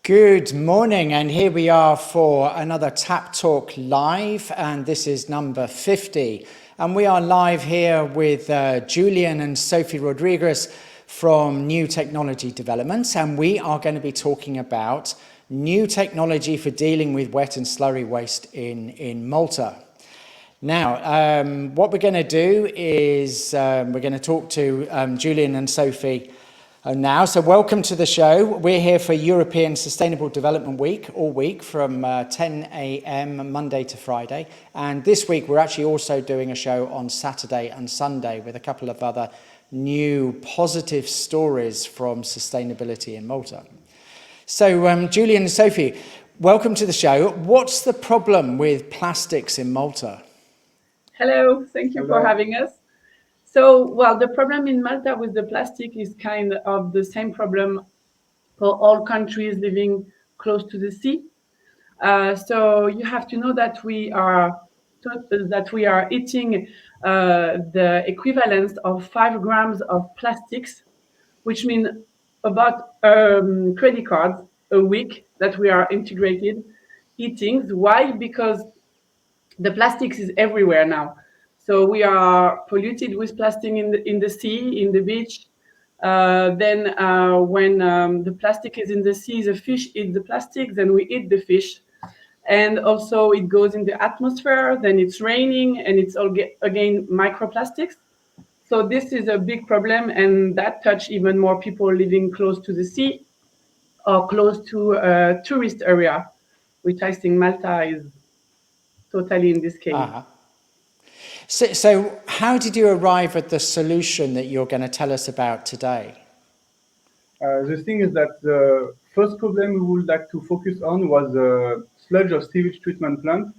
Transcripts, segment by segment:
Good morning, and here we are for another TAPP Talk Live, and this is number 50. And we are live here with Julian and Sophie Rodriguez from New Technology Developments, and we are going to be talking about new technology for dealing with wet and slurry waste in Malta. Now, what we're going to do is we're going to talk to Julian and Sophie now. So welcome to the show. We're here for European Sustainable Development Week, all week from 10 a.m. Monday to Friday. And this week we're actually also doing a show on Saturday and Sunday with a couple of other new positive stories from sustainability in Malta. So Julian and Sophie, welcome to the show. What's the problem with plastics in Malta? Hello, thank you for having us. So, well, the problem in Malta with the plastic is kind of the same problem for all countries living close to the sea. So you have to know that we are eating the equivalent of 5 grams of plastics, which means about credit cards a week that we are integrated eating. Why? Because the plastics is everywhere now. So we are polluted with plastic in the sea, in the beach. Then when the plastic is in the sea, the fish eat the plastic, then we eat the fish. And also it goes in the atmosphere, then it's raining, and it's all again microplastics. So this is a big problem, and that touch even more people living close to the sea or close to a tourist area, which I think Malta is totally in this case. So how did you arrive at the solution that you're going to tell us about today? The thing is that the first problem we would like to focus on was the sludge of sewage treatment plant,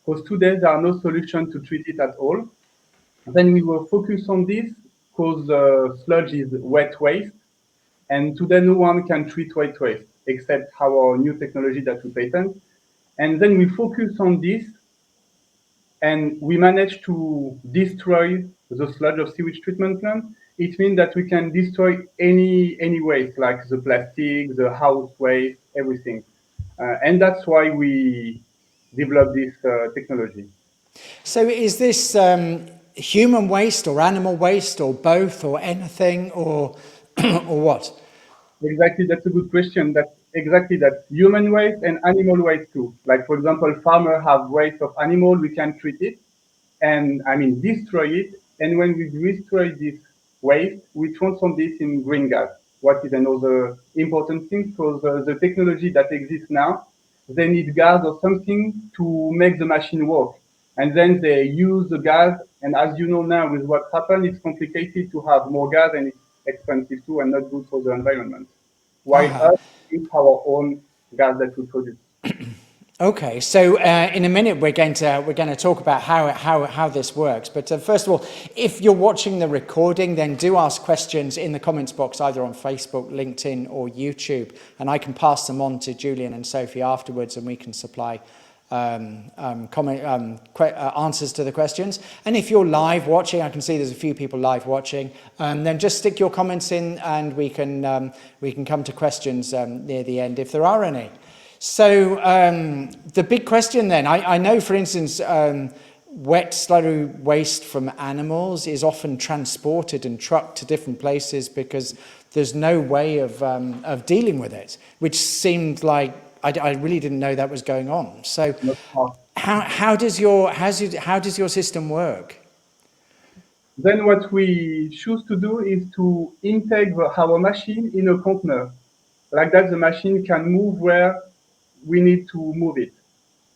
because today there are no solution to treat it at all. Then we will focus on this because sludge is wet waste, and today no one can treat wet waste except our new technology that we patent. And then we focus on this, and we managed to destroy the sludge of sewage treatment plant. It means that we can destroy any waste, like the plastic, the house waste, everything. And that's why we developed this technology. So is this human waste or animal waste or both or anything or or what? Exactly, that's a good question. That's exactly that. Human waste and animal waste too. Like, for example, farmers have waste of animal, we can treat it and destroy it. And when we destroy this waste, we transform this in green gas. What is another important thing? Because the technology that exists now, they need gas or something to make the machine work. And then they use the gas. And as you know now, with what happened, it's complicated to have more gas, and it's expensive too and not good for the environment. While us, it's our own gas that we produce. Okay, so in a minute we're going to talk about how this works. But first of all, if you're watching the recording, then do ask questions in the comments box, either on Facebook, LinkedIn, or YouTube, and I can pass them on to Julian and Sophie afterwards, and we can supply answers to the questions. And if you're live watching, I can see there's a few people live watching, then just stick your comments in, and we can come to questions near the end if there are any. So the big question then, I know, for instance, wet slurry waste from animals is often transported and trucked to different places because there's no way of dealing with it, which seemed like I really didn't know that was going on. So how does your system work? Then what we choose to do is to integrate our machine in a container. Like that, the machine can move where we need to move it.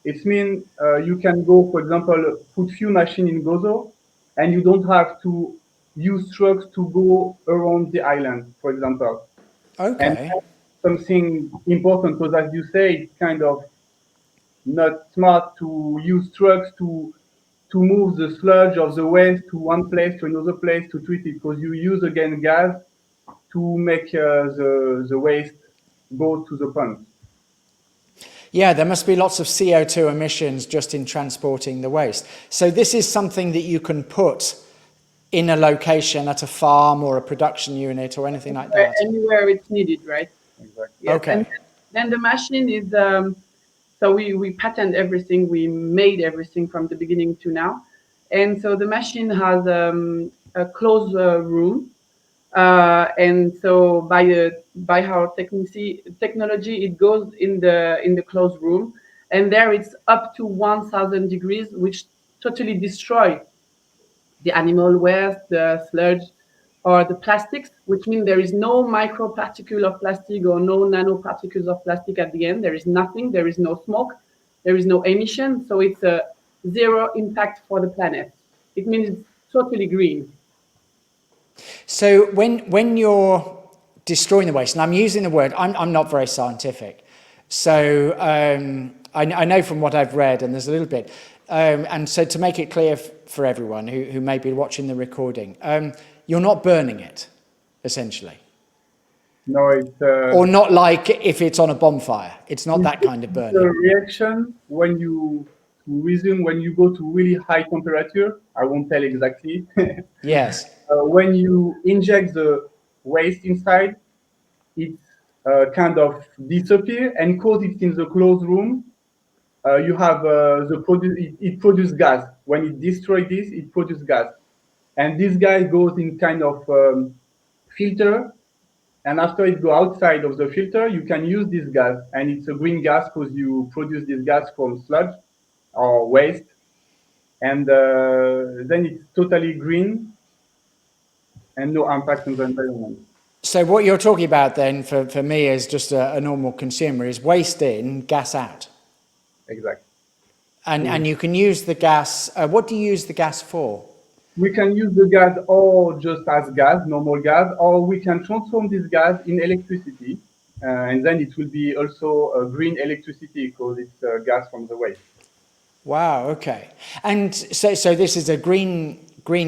It means you can go, for example, put few machines in Gozo, and you don't have to use trucks to go around the island, for example. Okay. And that's something important, because as you say, it's kind of not smart to use trucks to move the sludge of the waste to one place to another place to treat it, because you use again gas to make the waste go to the pond. Yeah, there must be lots of CO2 emissions just in transporting the waste. So this is something that you can put in a location at a farm or a production unit or anything like that? Anywhere it's needed, right? Exactly. Yes. Okay. And Then the machine is so we patent everything, we made everything from the beginning to now, and so the machine has a closed room, and so by our technology, it goes in the closed room, and there it's up to 1,000 degrees, which totally destroy the animal waste, the sludge, or the plastics, which means there is no microparticle of plastic or no nanoparticles of plastic at the end. There is nothing, there is no smoke, there is no emission. So it's a zero impact for the planet. It means it's totally green. So when you're destroying the waste, and I'm using the word, I'm not very scientific. So I know from what I've read, and there's a little bit, and so to make it clear for everyone who may be watching the recording, you're not burning it, essentially. No, it's Or not like if it's on a bonfire. It's not that kind of the burning. reaction when you when you go to really high temperature. I won't tell exactly. Yes. When you inject the waste inside, it kind of disappear, and because it's in the closed room, you have it produces gas. When it destroys this, it produces gas, and this gas goes in kind of filter, and after it go outside of the filter, you can use this gas, and it's a green gas because you produce this gas from sludge or waste, and then it's totally green and no impact on the environment. So what you're talking about then, for me as just a normal consumer, is waste in, gas out. Exactly. And you can use the gas, what do you use the gas for? We can use the gas or just as gas, normal gas, or we can transform this gas in electricity, and then it will be also a green electricity because it's gas from the waste. Wow, okay. And so this is a green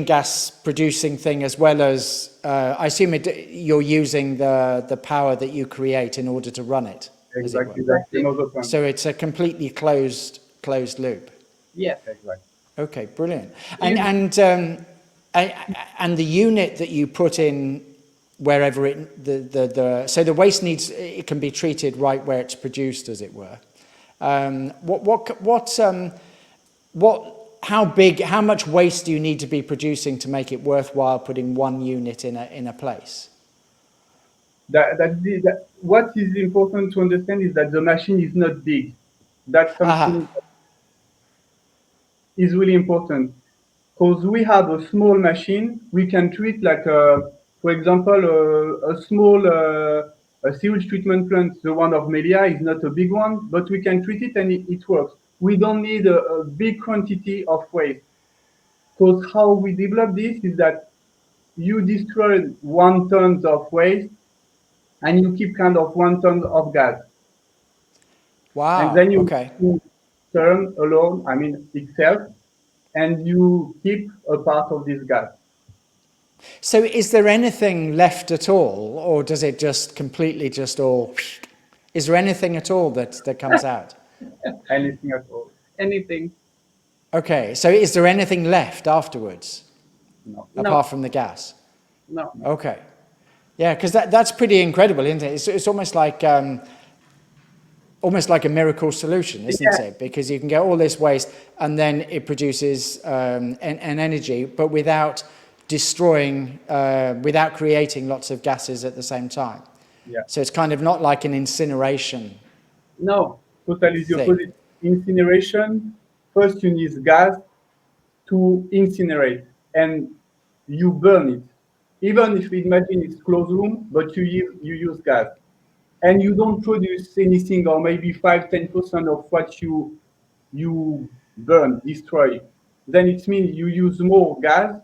gas producing thing, as well as, I assume you're using the power that you create in order to run it, as it Exactly, were. that's another point. So it's a completely closed loop. Yes. Exactly. Okay, brilliant. And the unit that you put in wherever so the waste it can be treated right where it's produced, as it were. How much waste do you need to be producing to make it worthwhile putting one unit in a place? What is important to understand is that the machine is not big. That's something that is really important. Because we have a small machine, we can treat like, for example, a small a sewage treatment plant, the one of Melia is not a big one, but we can treat it and it works. We don't need a big quantity of waste. Because how we develop this is that you destroy 1 ton of waste and you keep kind of 1 ton of gas. And then Wow, you okay. turn alone, I mean itself, and you keep a part of this gas. So is there anything left at all, or does it just completely just all... Is there anything at all that comes out? Anything at all. Anything. Okay, so is there anything left afterwards, No. apart from the gas? No. Okay. Yeah, because that's pretty incredible, isn't it? It's almost like a miracle solution, isn't it? Because you can get all this waste and then it produces an energy, but without destroying, without creating lots of gases at the same time. Yeah. So it's kind of not like an incineration. No. Totally the thing. opposite. Incineration, first you need gas to incinerate, and you burn it. Even if imagine it's closed room, but you use gas. And you don't produce anything, or maybe 5-10% of what you burn, destroy. Then it means you use more gas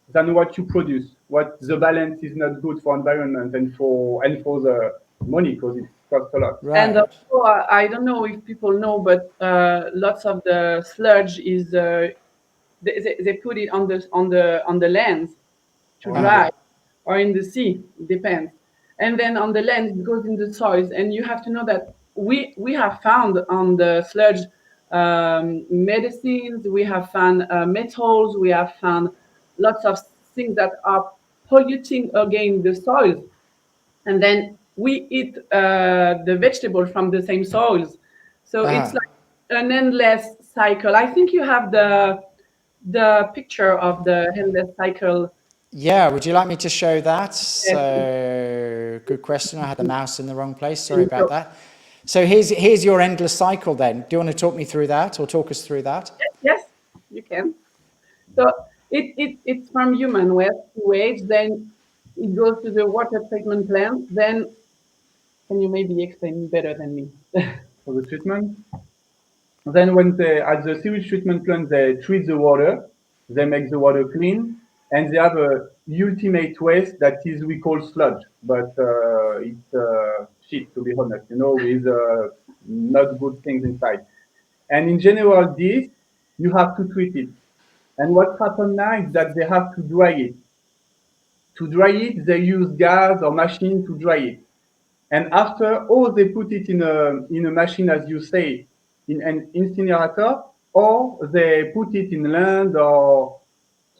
than what you produce. What the balance is not good for environment and for the money because it costs a lot. And Right. also, I don't know if people know, but lots of the sludge is they put it on the land to Oh, dry, yeah. or in the sea, depends. And then on the land it goes in the soils, and you have to know that we have found on the sludge medicines, we have found metals, we have found lots of things that are polluting again the soils. And then we eat the vegetables from the same soils. So it's like an endless cycle. I think you have the picture of the endless cycle. Yeah, would you like me to show that? Yes. So, good question. I had the mouse in the wrong place. Sorry And about so, that. So here's your endless cycle then. Do you want to talk me through that or talk us through that? yes, you can. So it's from human waste to waste, then it goes to the water treatment plant. Then can you maybe explain better than me? for the treatment. Then when they, at the sewage treatment plant, they treat the water, they make the water clean, and they have a ultimate waste that is we call sludge, but it's shit, to be honest, with not good things inside. And in general, this, you have to treat it. And what happened now is that they have to dry it. To dry it, they use gas or machine to dry it. And after, or they put it in a machine, as you say, in an incinerator, or they put it in land or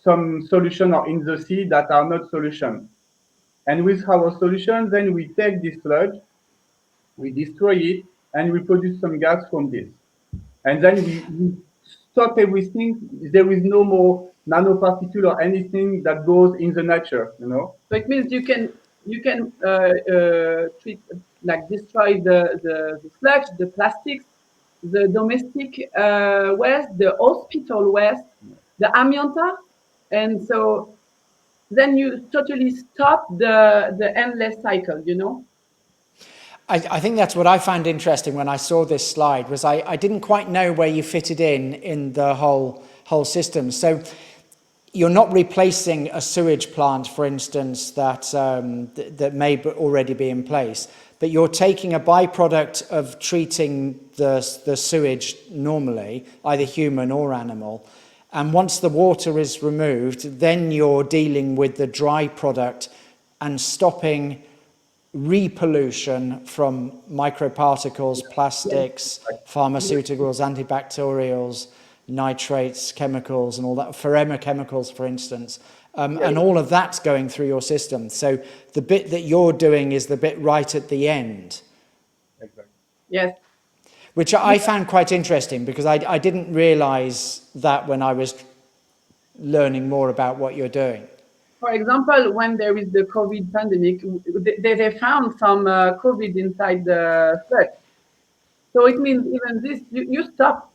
some solution or in the sea that are not solution. And with our solution, then we take this sludge, we destroy it, and we produce some gas from this. And then we stop everything. There is no more nanoparticle or anything that goes in the nature. So it means you can treat, like, destroy the sludge, the plastics, the domestic waste, the hospital waste, the amianta, and so then you totally stop the endless cycle. I think that's what I found interesting when I saw this slide was I didn't quite know where you fitted in the whole system. So you're not replacing a sewage plant, for instance, that may already be in place, but you're taking a byproduct of treating the sewage normally, either human or animal, and once the water is removed, then you're dealing with the dry product and stopping repollution from microparticles, plastics, pharmaceuticals, antibacterials, nitrates, chemicals, and all that, forever chemicals, for instance. And all of that's going through your system. So the bit that you're doing is the bit right at the end. Exactly. Yes. Which I found quite interesting because I didn't realize that when I was learning more about what you're doing. For example, when there is the COVID pandemic, they found some COVID inside the sludge. So it means even this, you stop,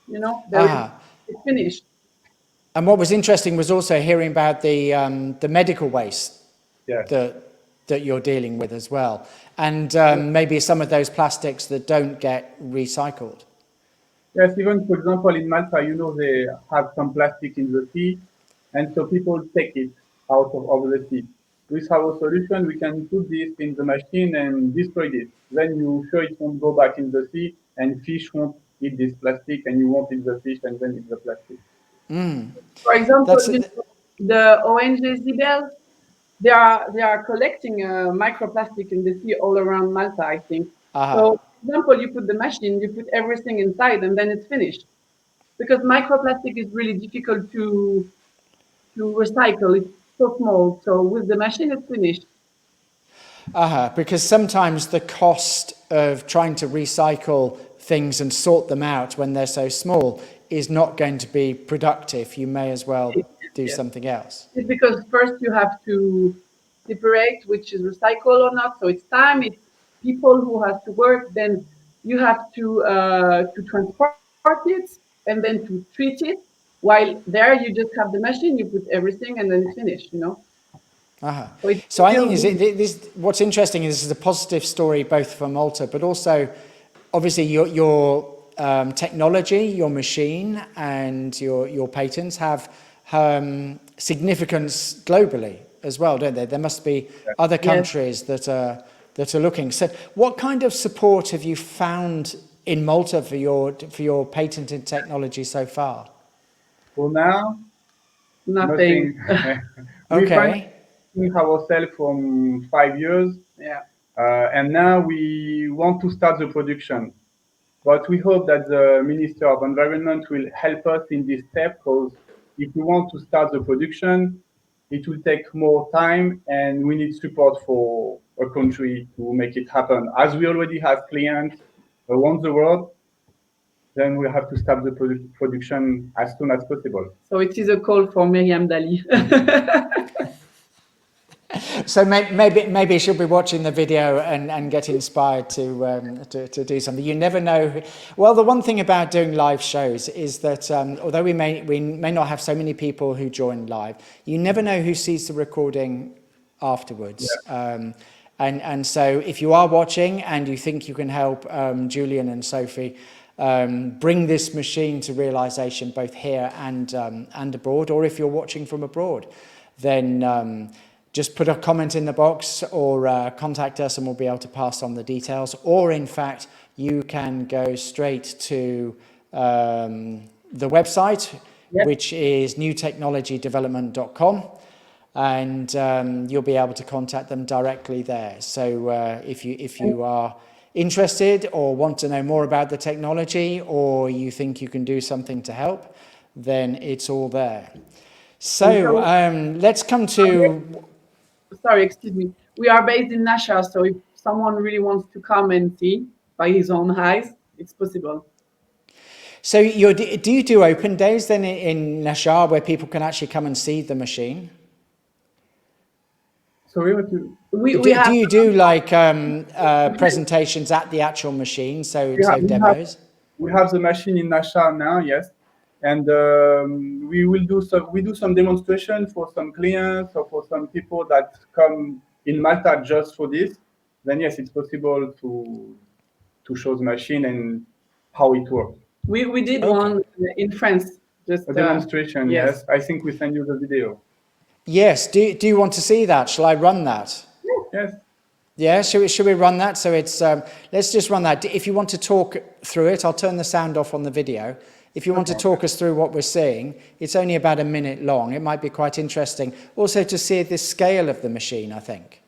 it's finished. And what was interesting was also hearing about the medical waste Yes. that you're dealing with as well, and maybe some of those plastics that don't get recycled. Yes, even for example in Malta, they have some plastic in the sea, and so people take it out of the sea. With our solution, we can put this in the machine and destroy it. Then you sure it won't go back in the sea, and fish won't eat this plastic, and you won't eat the fish, and then eat the plastic. For example, That's the ONG Zibel, they are collecting microplastic in the sea all around Malta, I think. So, for example, you put the machine, you put everything inside, and then it's finished. Because microplastic is really difficult to recycle. It's so small. So with the machine, it's finished. because sometimes the cost of trying to recycle things and sort them out when they're so small is not going to be productive. You may as well do something else. It's because first you have to separate which is recycle or not. So it's time, it's people who have to work. Then you have to transport it and then to treat it. While there, you just have the machine, you put everything, and then it's finished. So it's So I still think this, what's interesting is this is a positive story both for Malta, but also obviously your technology, your machine, and your patents have significance globally as well, don't they? There must be other countries that are looking. So, what kind of support have you found in Malta for your patented technology so far? For now, nothing. We Okay. find ourselves from 5 years, Yeah. and now we want to start the production. But we hope that the Minister of Environment will help us in this step because if we want to start the production, it will take more time and we need support a country to make it happen. As we already have clients around the world, then we have to start the production as soon as possible. So it is a call for Miriam Dali. So maybe she'll be watching the video and get inspired to do something. You never know. Well, the one thing about doing live shows is that although we may not have so many people who join live, you never know who sees the recording afterwards. Yeah. And so if you are watching and you think you can help Julian and Sophie bring this machine to realization both here and abroad, or if you're watching from abroad, then just put a comment in the box or contact us and we'll be able to pass on the details. Or in fact, you can go straight to the website, which is newtechnologydevelopment.com. And you'll be able to contact them directly there. So if you are interested or want to know more about the technology, or you think you can do something to help, then it's all there. So let's come to... Sorry, excuse me. We are based in Nasha, so if someone really wants to come and see by his own eyes, it's possible. So do you do open days then in Nasha where people can actually come and see the machine? Sorry, what you... Do you do like presentations at the actual machine, so demos? We have the machine in Nasha now, yes, and we do some demonstration for some clients or for some people that come in Malta just for this. Then yes, it's possible to show the machine and how it works. We did one in France. Just a demonstration. Yes, I think we send you the video. Yes. Do you want to see that? Shall I run that? Yes. Yeah, should we run that? So it's let's just run that. If you want to talk through it, I'll turn the sound off on the video. If you want to talk us through what we're seeing, it's only about a minute long. It might be quite interesting. Also to see the scale of the machine, I think,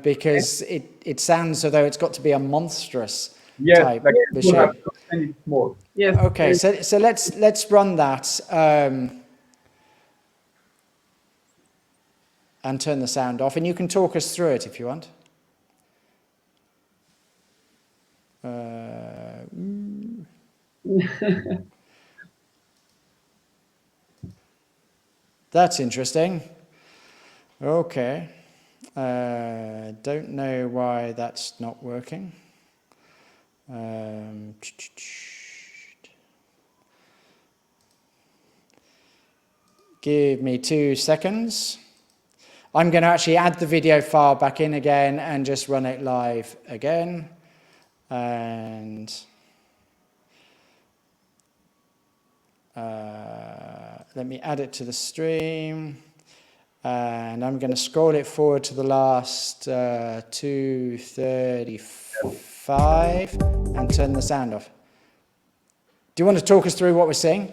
because it sounds as though it's got to be a monstrous type machine. And it's small. Yes. Okay, so let's run that. And turn the sound off, and you can talk us through it if you want. That's interesting. Okay. Don't know why that's not working. Give me 2 seconds. I'm going to actually add the video file back in again and just run it live again. And let me add it to the stream. And I'm going to scroll it forward to the last 2:35 and turn the sound off. Do you want to talk us through what we're seeing?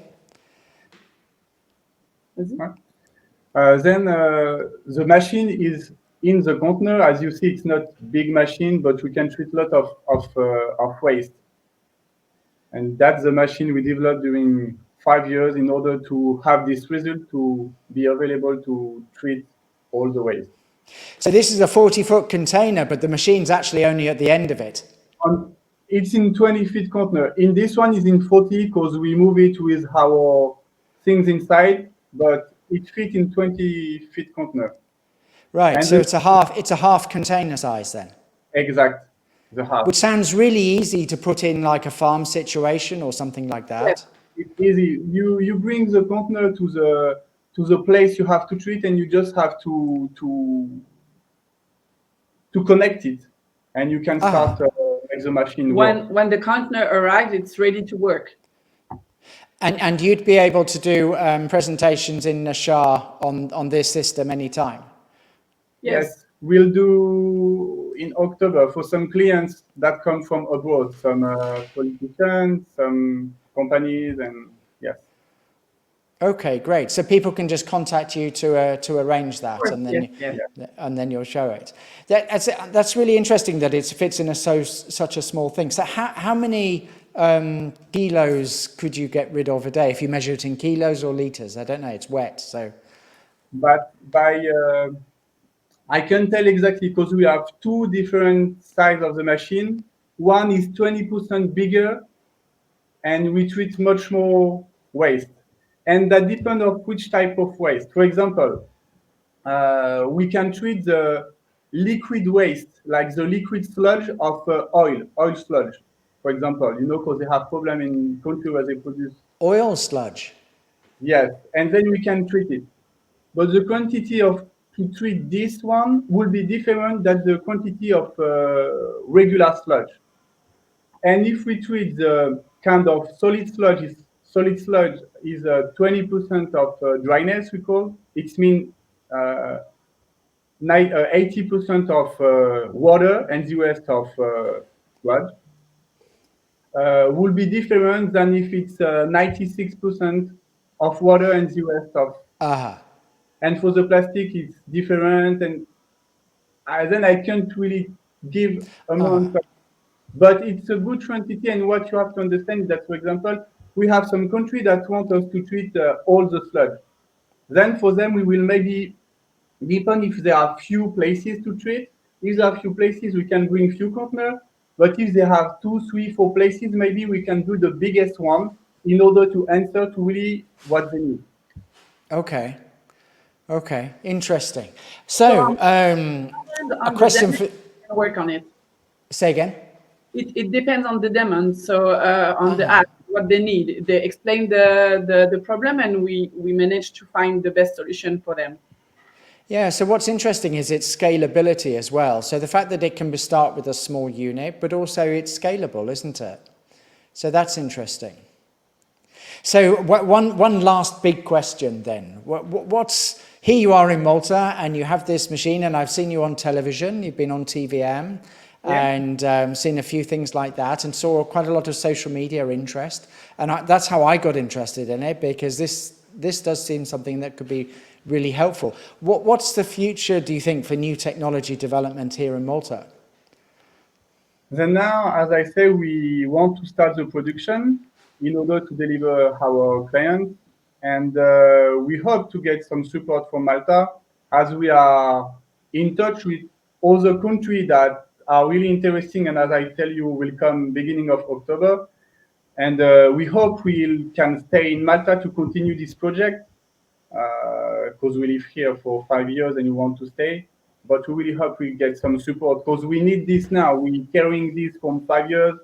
Then the machine is in the container. As you see, it's not big machine, but we can treat a lot of waste. And that's the machine we developed during 5 years in order to have this result to be available to treat all the waste. So this is a 40-foot container, but the machine's actually only at the end of it. It's in 20-feet container. In this one is in 40 because we move it with our things inside, but it fits in 20-feet container. Right, and so it's a half container size then? Exact, the half. Which sounds really easy to put in like a farm situation or something like that. Yes, it's easy. You bring the container to the place you have to treat, and you just have to connect it, and you can start make the machine work. When the container arrives, it's ready to work. And you'd be able to do presentations in Nasha on this system anytime? Yes. We'll do in October for some clients that come from abroad, some politicians, some companies, and yes. Okay, great. So people can just contact you to arrange that, and then and then you'll show it. That's really interesting that it fits in such a small thing. So how many kilos could you get rid of a day if you measure it in kilos or liters? I don't know. It's wet, so. But by I can tell exactly because we have two different sides of the machine. One is 20% bigger and we treat much more waste. And that depends on which type of waste. For example, we can treat the liquid waste, like the liquid sludge of oil sludge, for example, because they have problem in country where they produce. Oil sludge. Yes, and then we can treat it. But the quantity of to treat this one will be different than the quantity of regular sludge. And if we treat the kind of solid sludge is 20% of dryness, we call. It means 80% of water and the rest of sludge. Will be different than if it's 96% of water and the rest of. And for the plastic, it's different. And then I can't really give amount, but it's a good quantity. And what you have to understand is that, for example, we have some country that want us to treat all the sludge. Then for them, we will maybe depend if there are few places to treat. If there are few places, we can bring few containers. But if they have 2, 3, 4 places, maybe we can do the biggest one in order to answer to really what they need. Okay. Okay. Interesting. So, a question for. Work on it. Say again. It depends on the demand. So on the app, what they need, they explain the problem, and we manage to find the best solution for them. Yeah, so what's interesting is its scalability as well. So the fact that it can start with a small unit, but also it's scalable, isn't it? So that's interesting. So one last big question then. Here you are in Malta and you have this machine, and I've seen you on television, you've been on TVM, and seen a few things like that, and saw quite a lot of social media interest. And that's how I got interested in it, because this does seem something that could be really helpful. What's the future, do you think, for new technology development here in Malta? Then now, as I say, we want to start the production in order to deliver our clients. And we hope to get some support from Malta, as we are in touch with other countries that are really interesting. And as I tell you, will come beginning of October. And we hope we can stay in Malta to continue this project, because we live here for 5 years and we want to stay. But we really hope we get some support, because we need this now. We're carrying this for 5 years,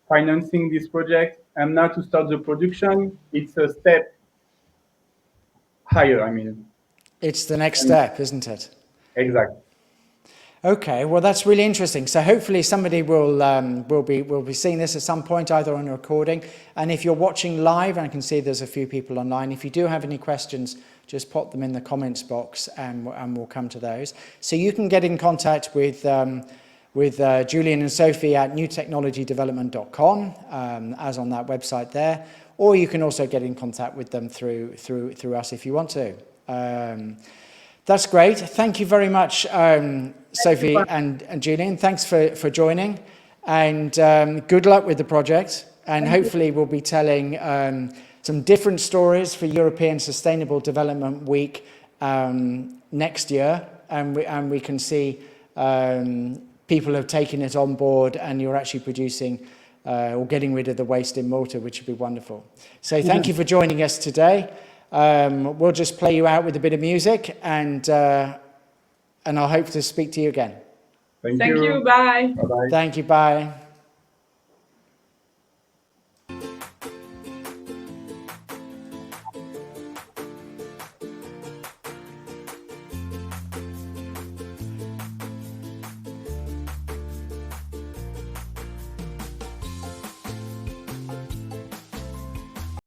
financing this project, and now to start the production, it's a step higher, I mean. It's the next step, isn't it? Exactly. Okay, well that's really interesting. So hopefully somebody will be seeing this at some point, either on a recording. And if you're watching live, and I can see there's a few people online, if you do have any questions, just pop them in the comments box, and we'll come to those. So you can get in contact with Julian and Sophie at newtechnologydevelopment.com, as on that website there, or you can also get in contact with them through us if you want to. That's great. Thank you very much, Sophie and Julian. Thanks for joining, and good luck with the project. And hopefully we'll be telling some different stories for European Sustainable Development Week next year, and we can see people have taken it on board, and you're actually producing or getting rid of the waste in Malta, which would be wonderful. So thank you for joining us today. We'll just play you out with a bit of music, and I'll hope to speak to you again. Thank you. Bye. Bye-bye. Thank you. Bye.